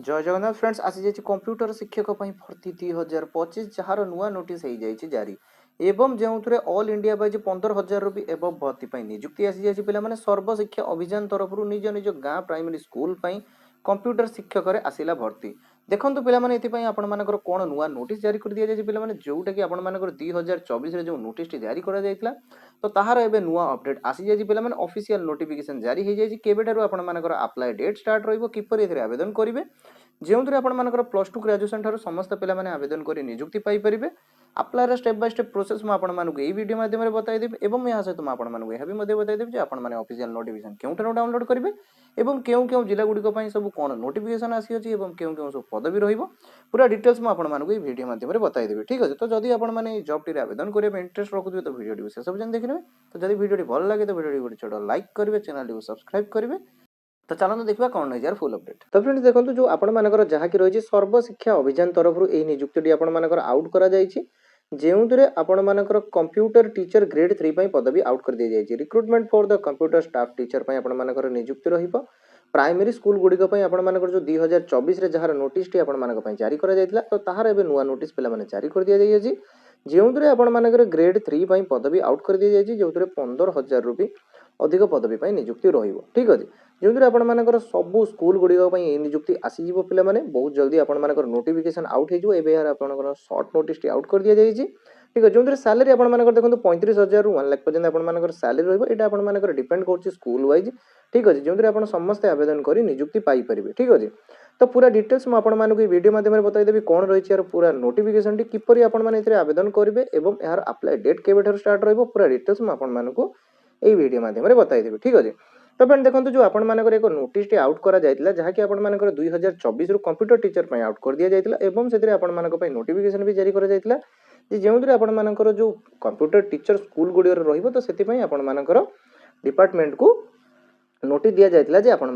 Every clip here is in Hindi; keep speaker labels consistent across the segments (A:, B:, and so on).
A: जय जगन्नाथ फ्रेंड्स आसी जाइए कंप्यूटर शिक्षक भर्ती 2025 जार नुआ नोटिस हो जाइए जारी एवं जो ऑल इंडिया वाइज 15,000 भी एवं भर्ती निजुक्ति आसी जाइए पे सर्वशिक्षा अभियान तरफ निज निज गाँ प्राइमरी स्कूल कंप्यूटर शिक्षक आसला भर्ती देखो पे आपर कौन नुआ नोटिस जारी कर दि जाए पे जोटा कि आपर 2024 जो नोटिस जारी कर तो ताहार एबे नुआ अपडेट आसी जाइए पे ऑफिशियल नोटिफिकेशन जारी हो जाए केबेठारु आपर अप्लाई डेट स्टार्ट रहिबो आवेदन करेंगे जो आपर प्लस टू ग्राजुएसन ठार समस्त पे आवेदन कर निजुक्ति पाइपर अप्लायर स्टेप बाय स्टेप प्रोसेस मुझे यही वीडियो माध्यम बताइदेवी और यहाँ सहित मुझे यह भी बताइदेवी आपने ऑफिशियल नोटिफिकेशन क्यों डाउनलोड करेंगे और क्यों क्यों जिला गुड़िक सब कौन नोटिफिकेशन आसी और क्यों क्यों सब पदवी पूरा डिटेल्स मुझे वीडियो माध्यम बताइदेवी ठीक अच्छे तो जब आपने जॉब टी आवेदन करने इंटरेस्ट रखुए तो वीडियो से सब जान देखिए तो जब वीडियो भल लगे तो वीडियो गोटे छोटा लाइक करेंगे चैनल को सब्सक्राइब करेंगे तो चलते देखा कौन रही फुल अपडेट तो फ्रेंड्स देखो जो आपर जहाँ कि रही सर्वशिक्षा अभियान तरफ यह निजुक्ति आपर आउट कर जो आपर कंप्यूटर टीचर ग्रेड 3 पदवी आउट कर दी जाए recruitment for the computer staff teacher आपर निजुक्ति रही प्राइमरी स्कूल गुड़िक आपर जो 2024 जार नोटिस आपर जारी कर तो तार एवं नुआ नोटिस पे जारी कर दि जाइए जो आपर ग्रेड 3 पदवी आउट कर दी जाए जो 15,000 रु भी अधिक पदवी निजुक्ति ठीक अच्छे जो आपर सब स्कूल गुड़िक निजुक्ति आसीज पे बहुत जल्दी आपर नोटिफिकेशन आउट हो सर्ट नोटिस आउट कर दि जाए ठीक है जो सैलरी आपर देखो 35,000 रु 1 लाख पर्यटन आपर सैलरी रहा डिपेंड कर स्कूल वाइज ठीक अच्छे जो आप समस्त आवेदन कर निजुक्ति पाइपर ठीक अच्छे तो पूरा डिटेल्स मुझे वीडियो माध्यम बताइदेवी कौन रही है पूरा नोटिफिकेशन टी किपर आपने आवेदन करेंगे और यार अप्लाई डेट केबेठारु स्टार्ट रहिबो पूरा डिटेल्स मुझे यही वीडियो माध्यम बताइदेवी ठीक अच्छे तो फ्रेंड देखो जो आपर एक नोटिस आउट कर जहाँकि आपर 2024 कंप्यूटर टीचर आउट कर दि जाता आपर नोटिफिकेशन भी जारी कर जो आपर जो कंप्यूटर टीचर स्कूल गुड़ी रही डिपार्टमेंट को नोटिस दि जाता आपर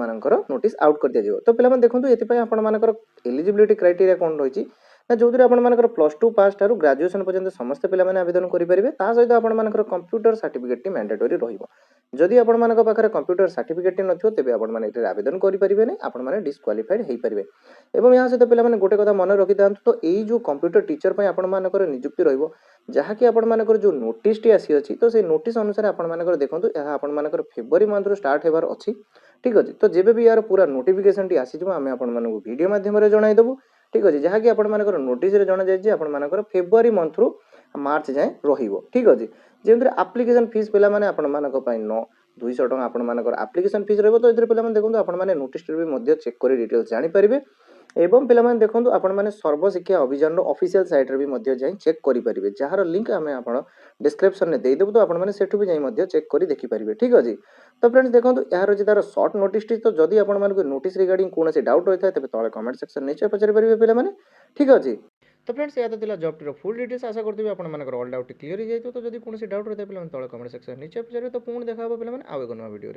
A: नोटिस आउट कर दिया तो पे देखो ये आपर एलिजिबिलिटी क्राइटेरिया कौन रही ना जो आपर प्लस टू पास ठार ग्राजुएसन पर्यटन समस्त पे आवेदन करेंगे सहित आपर कंप्यूटर सर्टिफिकेट मैंडेटरी रही आपर कंप्यूटर सर्टिफिकेट नथिबो तेबे आपन आवेदन करेंगे आपने डिस्क्वालिफाइड हो पारे और यहाँ सहित पे गोटे कथा मन रखी था तो यही जो कंप्यूटर टीचर आपर निजुक्ति रही जहाँकि आपर जो नोटिस टी आसी अच्छी तो से नोटिस अनुसार आपर देखो आपर फेब्रुआरी मंथ रू स्टार्ट होबार अच्छी ठीक अच्छे तो जब भी यार पूरा नोटिफिकेशन टी आसीज आम आपको वीडियो माध्यम जनईदेवु ठीक अच्छे जहाँकि आपर नोटिस जना जाए आपर फेब्रुआरी मंथ रू मार्च जाए ठीक अच्छे जो आप्लिकेसन फीस पे आपर 200 टका आपर आप्लिकेसन फीस रही तो ये पे देखो आपने नोटिस चेक कर डिटेल्स जानीपारे एवं पे देखो आपने सर्वशिक्षा अभियान ऑफिशियल साइट रे भी जाई चेक करेंगे जार लिंक आम आप डिस्क्रिप्शन में देदेवु तो आपने सेठू भी जाई चेक कर देखिपारे ठीक अच्छे तो फ्रेंड्स देखो यार तार सर्ट नोटिस तो जदि आपको नोटिस रिगार्डिंग कौन डाउट रही है तेज तले कमेंट सेक्शन नीचे पचारि पारे पे ठीक अच्छे तो फ्रेंड्स या तो जॉब टी फुल डिटेल्स आशा करते ऑल डाउट क्लियर हो जाए तो जब कौन डाउट रही है पे तले कमेंट सेक्शन नीचे पचारे तो पुणी देखा पे आउ एक नुआ वीडियो।